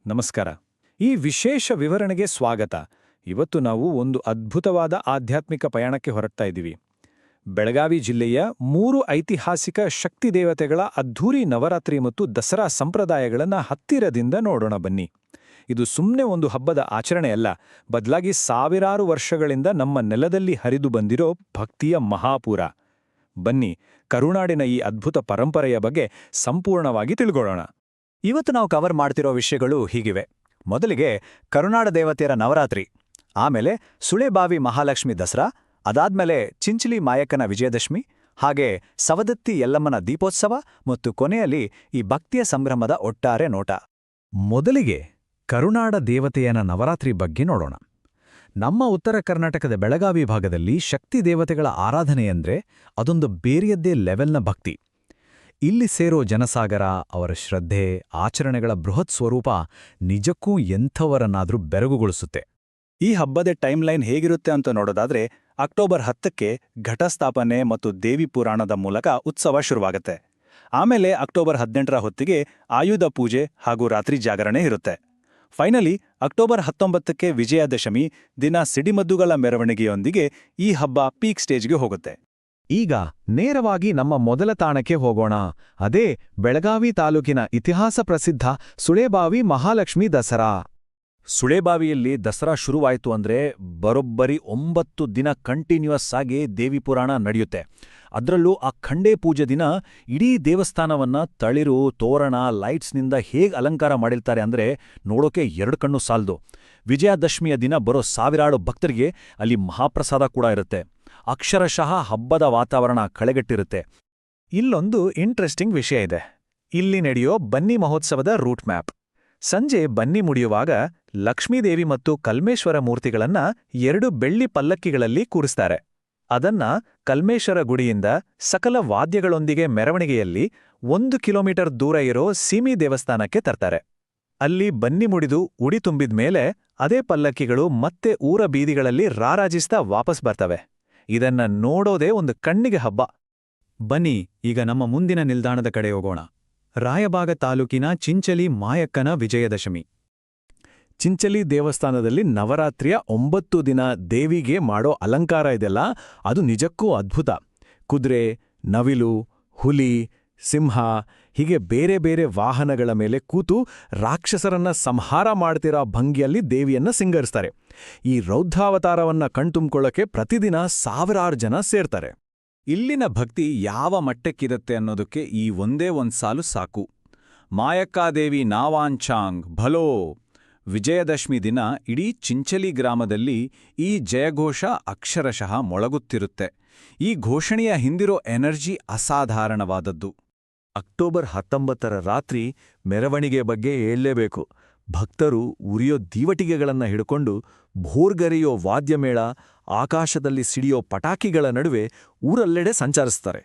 ನಮಸ್ಕಾರ. ಈ ವಿಶೇಷ ವಿವರಣೆಗೆ ಸ್ವಾಗತ. ಇವತ್ತು ನಾವು ಒಂದು ಅದ್ಭುತವಾದ ಆಧ್ಯಾತ್ಮಿಕ ಪಯಣಕ್ಕೆ ಹೊರಡ್ತಾ ಇದ್ದೀವಿ. ಬೆಳಗಾವಿ ಜಿಲ್ಲೆಯ 3 ಐತಿಹಾಸಿಕ ಶಕ್ತಿ ದೇವತೆಗಳ ಅದ್ಧೂರಿ ನವರಾತ್ರಿ ಮತ್ತು ದಸರಾ ಸಂಪ್ರದಾಯಗಳನ್ನು ಹತ್ತಿರದಿಂದ ನೋಡೋಣ ಬನ್ನಿ. ಇದು ಸುಮ್ಮನೆ ಒಂದು ಹಬ್ಬದ ಆಚರಣೆಯಲ್ಲ, ಬದಲಾಗಿ ಸಾವಿರಾರು ವರ್ಷಗಳಿಂದ ನಮ್ಮ ನೆಲದಲ್ಲಿ ಹರಿದು ಬಂದಿರೋ ಭಕ್ತಿಯ ಮಹಾಪೂರ. ಬನ್ನಿ, ಕರುನಾಡಿನ ಈ ಅದ್ಭುತ ಪರಂಪರೆಯ ಬಗ್ಗೆ ಸಂಪೂರ್ಣವಾಗಿ ತಿಳ್ಕೊಳ್ಳೋಣ. ಇವತ್ತು ನಾವು ಕವರ್ ಮಾಡ್ತಿರೋ ವಿಷಯಗಳು ಹೀಗಿವೆ. ಮೊದಲಿಗೆ ಕರುನಾಡ ದೇವತೆಯರ ನವರಾತ್ರಿ, ಆಮೇಲೆ ಸುಳೆಬಾವಿ ಮಹಾಲಕ್ಷ್ಮಿ ದಸರಾ, ಅದಾದ್ಮೇಲೆ ಚಿಂಚಲಿ ಮಾಯಕ್ಕನ ವಿಜಯದಶಮಿ, ಹಾಗೆ ಸವದತ್ತಿ ಯಲ್ಲಮ್ಮನ ದೀಪೋತ್ಸವ ಮತ್ತು ಕೊನೆಯಲ್ಲಿ ಈ ಭಕ್ತಿಯ ಸಂಭ್ರಮದ ಒಟ್ಟಾರೆ ನೋಟ. ಮೊದಲಿಗೆ ಕರುನಾಡ ದೇವತೆಯನ ನವರಾತ್ರಿ ಬಗ್ಗೆ ನೋಡೋಣ. ನಮ್ಮ ಉತ್ತರ ಕರ್ನಾಟಕದ ಬೆಳಗಾವಿ ಭಾಗದಲ್ಲಿ ಶಕ್ತಿ ದೇವತೆಗಳ ಆರಾಧನೆಯಂದ್ರೆ ಅದೊಂದು ಬೇರೆಯದ್ದೇ ಲೆವೆಲ್ನ ಭಕ್ತಿ. ಇಲ್ಲಿ ಸೇರೋ ಜನಸಾಗರ, ಅವರ ಶ್ರದ್ಧೆ, ಆಚರಣೆಗಳ ಬೃಹತ್ ಸ್ವರೂಪ ನಿಜಕ್ಕೂ ಎಂಥವರನ್ನಾದ್ರೂ ಬೆರಗುಗೊಳಿಸುತ್ತೆ. ಈ ಹಬ್ಬದ ಟೈಮ್ಲೈನ್ ಹೇಗಿರುತ್ತೆ ಅಂತ ನೋಡೋದಾದ್ರೆ, ಅಕ್ಟೋಬರ್ 10ಕ್ಕೆ ಘಟಸ್ಥಾಪನೆ ಮತ್ತು ದೇವಿ ಪುರಾಣದ ಮೂಲಕ ಉತ್ಸವ ಶುರುವಾಗುತ್ತೆ. ಆಮೇಲೆ ಅಕ್ಟೋಬರ್ 18ರ ಹೊತ್ತಿಗೆ ಆಯುಧ ಪೂಜೆ ಹಾಗೂ ರಾತ್ರಿ ಜಾಗರಣೆ ಇರುತ್ತೆ. ಫೈನಲಿ ಅಕ್ಟೋಬರ್ 19ಕ್ಕೆ ವಿಜಯದಶಮಿ ದಿನ ಸಿಡಿಮದ್ದುಗಳ ಮೆರವಣಿಗೆಯೊಂದಿಗೆ ಈ ಹಬ್ಬ ಪೀಕ್ ಸ್ಟೇಜ್ಗೆ ಹೋಗುತ್ತೆ. ಈಗ ನೇರವಾಗಿ ನಮ್ಮ ಮೊದಲ ತಾಣಕ್ಕೆ ಹೋಗೋಣ. ಅದೇ ಬೆಳಗಾವಿ ತಾಲೂಕಿನ ಇತಿಹಾಸ ಪ್ರಸಿದ್ಧ ಸುಳೆಬಾವಿ ಮಹಾಲಕ್ಷ್ಮಿ ದಸರಾ. ಸುಳೆಬಾವಿಯಲ್ಲಿ ದಸರಾ ಶುರುವಾಯಿತು ಅಂದ್ರೆ ಬರೋಬ್ಬರಿ 9 ದಿನ ಕಂಟಿನ್ಯೂಯಸ್ ಆಗಿ ದೇವಿ ಪುರಾಣ ನಡೆಯುತ್ತೆ. ಅದರಲ್ಲೂ ಆ ಖಂಡೇ ಪೂಜೆ ದಿನ ಇಡೀ ದೇವಸ್ಥಾನವನ್ನ ತಳಿರು, ತೋರಣ, ಲೈಟ್ಸ್ನಿಂದ ಹೇಗೆ ಅಲಂಕಾರ ಮಾಡಿರ್ತಾರೆ ಅಂದ್ರೆ ನೋಡೋಕೆ 2 ಕಣ್ಣು ಸಾಲ್ದು. ವಿಜಯದಶಮಿಯ ದಿನ ಬರೋ ಸಾವಿರಾರು ಭಕ್ತರಿಗೆ ಅಲ್ಲಿ ಮಹಾಪ್ರಸಾದ ಕೂಡ ಇರುತ್ತೆ. ಅಕ್ಷರಶಃ ಹಬ್ಬದ ವಾತಾವರಣ ಕಳೆಗಟ್ಟಿರುತ್ತೆ. ಇಲ್ಲೊಂದು ಇಂಟ್ರೆಸ್ಟಿಂಗ್ ವಿಷಯ ಇದೆ. ಇಲ್ಲಿ ನಡೆಯೋ ಬನ್ನಿ ಮಹೋತ್ಸವದ ರೂಟ್ ಮ್ಯಾಪ್. ಸಂಜೆ ಬನ್ನಿ ಮುಡಿಯುವಾಗ ಲಕ್ಷ್ಮೀದೇವಿ ಮತ್ತು ಕಲ್ಮೇಶ್ವರ ಮೂರ್ತಿಗಳನ್ನ 2 ಬೆಳ್ಳಿ ಪಲ್ಲಕ್ಕಿಗಳಲ್ಲಿ ಕೂರಿಸ್ತಾರೆ. ಅದನ್ನ ಕಲ್ಮೇಶ್ವರ ಗುಡಿಯಿಂದ ಸಕಲ ವಾದ್ಯಗಳೊಂದಿಗೆ ಮೆರವಣಿಗೆಯಲ್ಲಿ 1 ಕಿಲೋಮೀಟರ್ ದೂರ ಇರೋ ಸೀಮಿ ದೇವಸ್ಥಾನಕ್ಕೆ ತರ್ತಾರೆ. ಅಲ್ಲಿ ಬನ್ನಿ ಮುಡಿದು ಉಡಿ ತುಂಬಿದ್ಮೇಲೆ ಅದೇ ಪಲ್ಲಕ್ಕಿಗಳು ಮತ್ತೆ ಊರ ಬೀದಿಗಳಲ್ಲಿ ರಾರಾಜಿಸ್ತಾ ವಾಪಸ್ ಬರ್ತವೆ. ಇದನ್ನ ನೋಡೋದೇ ಒಂದು ಕಣ್ಣಿಗೆ ಹಬ್ಬ. ಬನ್ನಿ ಈಗ ನಮ್ಮ ಮುಂದಿನ ನಿಲ್ದಾಣದ ಕಡೆ ಹೋಗೋಣ. ರಾಯಬಾಗ ತಾಲೂಕಿನ ಚಿಂಚಲಿ ಮಾಯಕ್ಕನ ವಿಜಯದಶಮಿ. ಚಿಂಚಲಿ ದೇವಸ್ಥಾನದಲ್ಲಿ ನವರಾತ್ರಿಯ 9 ದಿನ ದೇವಿಗೆ ಮಾಡೋ ಅಲಂಕಾರ ಇದೆಲ್ಲ, ಅದು ನಿಜಕ್ಕೂ ಅದ್ಭುತ. ಕುದುರೆ, ನವಿಲು, ಹುಲಿ, ಸಿಂಹ ಹೀಗೆ ಬೇರೆ ಬೇರೆ ವಾಹನಗಳ ಮೇಲೆ ಕೂತು ರಾಕ್ಷಸರನ್ನ ಸಂಹಾರ ಮಾಡ್ತಿರೋ ಭಂಗಿಯಲ್ಲಿ ದೇವಿಯನ್ನ ಸಿಂಗರಿಸ್ತಾರೆ. ಈ ರೌದ್ರಾವತಾರವನ್ನ ಕಣ್ತುಂಬ್ಕೊಳ್ಳೋಕೆ ಪ್ರತಿದಿನ ಸಾವಿರಾರು ಜನ ಸೇರ್ತಾರೆ. ಇಲ್ಲಿನ ಭಕ್ತಿ ಯಾವ ಮಟ್ಟಕ್ಕಿರುತ್ತೆ ಅನ್ನೋದಕ್ಕೆ ಈ ಒಂದೇ ಸಾಲು ಸಾಕು. ಮಾಯಕ್ಕಾದೇವಿ ನಾವಾಂಚಾಂಗ್ ಭಲೋ. ವಿಜಯದಶಮಿ ದಿನ ಇಡೀ ಚಿಂಚಲಿ ಗ್ರಾಮದಲ್ಲಿ ಈ ಜಯಘೋಷ ಅಕ್ಷರಶಃ ಮೊಳಗುತ್ತಿರುತ್ತೆ. ಈ ಘೋಷಣೆಯ ಹಿಂದಿರೋ ಎನರ್ಜಿ ಅಸಾಧಾರಣವಾದದ್ದು. ಅಕ್ಟೋಬರ್ 19ರ ರಾತ್ರಿ ಮೆರವಣಿಗೆ ಬಗ್ಗೆ ಹೇಳಲೇಬೇಕು. ಭಕ್ತರು ಉರಿಯೋ ದೀವಟಿಗೆಗಳನ್ನ ಹಿಡ್ಕೊಂಡು ಭೋರ್ಗರೆಯೋ ವಾದ್ಯಮೇಳ, ಆಕಾಶದಲ್ಲಿ ಸಿಡಿಯೋ ಪಟಾಕಿಗಳ ನಡುವೆ ಊರಲ್ಲೆಡೆ ಸಂಚರಿಸ್ತಾರೆ.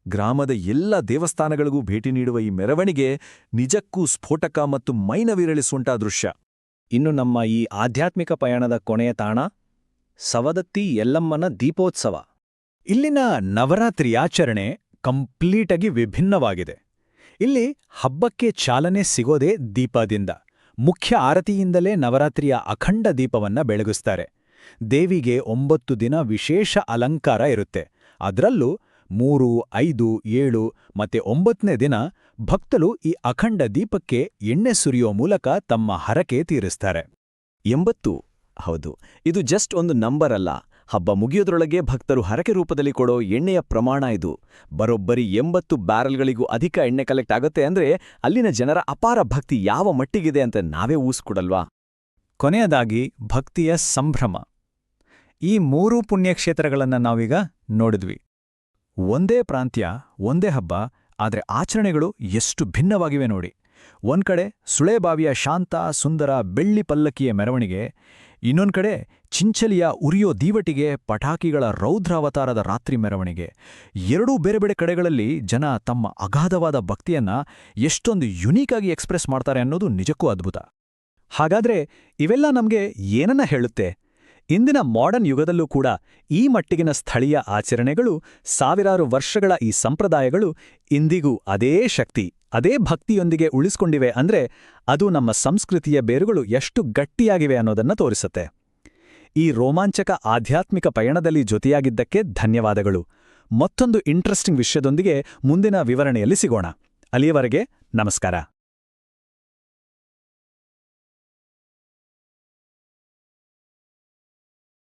ಗ್ರಾಮದ ಎಲ್ಲ ದೇವಸ್ಥಾನಗಳಿಗೂ ಭೇಟಿ ನೀಡುವ ಈ ಮೆರವಣಿಗೆ ನಿಜಕ್ಕೂ ಸ್ಫೋಟಕ ಮತ್ತು ಮೈನವಿರಳಿಸುವಂಥ ದೃಶ್ಯ. ಇನ್ನು ನಮ್ಮ ಈ ಆಧ್ಯಾತ್ಮಿಕ ಪಯಣದ ಕೊನೆಯ ತಾಣ ಸವದತ್ತಿ ಯಲ್ಲಮ್ಮನ ದೀಪೋತ್ಸವ. ಇಲ್ಲಿನ ನವರಾತ್ರಿಯಾಚರಣೆ ಕಂಪ್ಲೀಟಾಗಿ ವಿಭಿನ್ನವಾಗಿದೆ. ಇಲ್ಲಿ ಹಬ್ಬಕ್ಕೆ ಚಾಲನೆ ಸಿಗೋದೇ ದೀಪದಿಂದ. ಮುಖ್ಯ ಆರತಿಯಿಂದಲೇ ನವರಾತ್ರಿಯ ಅಖಂಡ ದೀಪವನ್ನ ಬೆಳಗಿಸ್ತಾರೆ. ದೇವಿಗೆ 9 ದಿನ ವಿಶೇಷ ಅಲಂಕಾರ ಇರುತ್ತೆ. ಅದರಲ್ಲೂ 3, 5, 7 ಮತ್ತೆ 9ನೇ ದಿನ ಭಕ್ತರು ಈ ಅಖಂಡ ದೀಪಕ್ಕೆ ಎಣ್ಣೆ ಸುರಿಯೋ ಮೂಲಕ ತಮ್ಮ ಹರಕೆ ತೀರಿಸ್ತಾರೆ. 80, ಹೌದು, ಇದು ಜಸ್ಟ್ ಒಂದು ನಂಬರ್ ಅಲ್ಲ. ಹಬ್ಬ ಮುಗಿಯೋದ್ರೊಳಗೆ ಭಕ್ತರು ಹರಕೆ ರೂಪದಲ್ಲಿ ಕೊಡೋ ಎಣ್ಣೆಯ ಪ್ರಮಾಣ ಇದು. ಬರೋಬ್ಬರಿ 80 ಬ್ಯಾರಲ್ಗಳಿಗೂ ಅಧಿಕ ಎಣ್ಣೆ ಕಲೆಕ್ಟ್ ಆಗುತ್ತೆ ಅಂದ್ರೆ ಅಲ್ಲಿನ ಜನರ ಅಪಾರ ಭಕ್ತಿ ಯಾವ ಮಟ್ಟಿಗಿದೆ ಅಂತ ನಾವೇ ಊಹಿಸ್ಕೊಡಲ್ವಾ? ಕೊನೆಯದಾಗಿ ಭಕ್ತಿಯ ಸಂಭ್ರಮ. ಈ 3 ಪುಣ್ಯಕ್ಷೇತ್ರಗಳನ್ನ ನಾವೀಗ ನೋಡಿದ್ವಿ. ಒಂದೇ ಪ್ರಾಂತ್ಯ, ಒಂದೇ ಹಬ್ಬ, ಆದ್ರೆ ಆಚರಣೆಗಳು ಎಷ್ಟು ಭಿನ್ನವಾಗಿವೆ ನೋಡಿ. ಒಂದ್ಕಡೆ ಸುಳೆಬಾವಿಯ ಶಾಂತ ಸುಂದರ ಬೆಳ್ಳಿ ಪಲ್ಲಕ್ಕಿಯ ಮೆರವಣಿಗೆ, ಇನ್ನೊಂದ್ಕಡೆ ಚಿಂಚಲಿಯ ಉರಿಯೋ ದೀವಟಿಗೆ, ಪಟಾಕಿಗಳ ರೌದ್ರಾವತಾರದ ರಾತ್ರಿ ಮೆರವಣಿಗೆ. 2 ಬೇರೆ ಬೇರೆ ಕಡೆಗಳಲ್ಲಿ ಜನ ತಮ್ಮ ಅಗಾಧವಾದ ಭಕ್ತಿಯನ್ನ ಎಷ್ಟೊಂದು ಯುನೀಕಾಗಿ ಎಕ್ಸ್ಪ್ರೆಸ್ ಮಾಡ್ತಾರೆ ಅನ್ನೋದು ನಿಜಕ್ಕೂ ಅದ್ಭುತ. ಹಾಗಾದ್ರೆ ಇವೆಲ್ಲ ನಮ್ಗೆ ಏನನ್ನ ಹೇಳುತ್ತೆ? ಇಂದಿನ ಮಾಡರ್ನ್ ಯುಗದಲ್ಲೂ ಕೂಡ ಈ ಮಟ್ಟಿಗಿನ ಸ್ಥಳೀಯ ಆಚರಣೆಗಳು, ಸಾವಿರಾರು ವರ್ಷಗಳ ಈ ಸಂಪ್ರದಾಯಗಳು ಇಂದಿಗೂ ಅದೇ ಶಕ್ತಿ, ಅದೇ ಭಕ್ತಿಯೊಂದಿಗೆ ಉಳಿಸ್ಕೊಂಡಿವೆ ಅಂದ್ರೆ ಅದು ನಮ್ಮ ಸಂಸ್ಕೃತಿಯ ಬೇರುಗಳು ಎಷ್ಟು ಗಟ್ಟಿಯಾಗಿವೆ ಅನ್ನೋದನ್ನ ತೋರಿಸುತ್ತೆ. ಈ ರೋಮಾಂಚಕ ಆಧ್ಯಾತ್ಮಿಕ ಪಯಣದಲ್ಲಿ ಜೊತೆಯಾಗಿದ್ದಕ್ಕೆ ಧನ್ಯವಾದಗಳು. ಮತ್ತೊಂದು ಇಂಟ್ರೆಸ್ಟಿಂಗ್ ವಿಷಯದೊಂದಿಗೆ ಮುಂದಿನ ವಿವರಣೆಯಲ್ಲಿ ಸಿಗೋಣ. ಅಲ್ಲಿಯವರೆಗೆ ನಮಸ್ಕಾರ.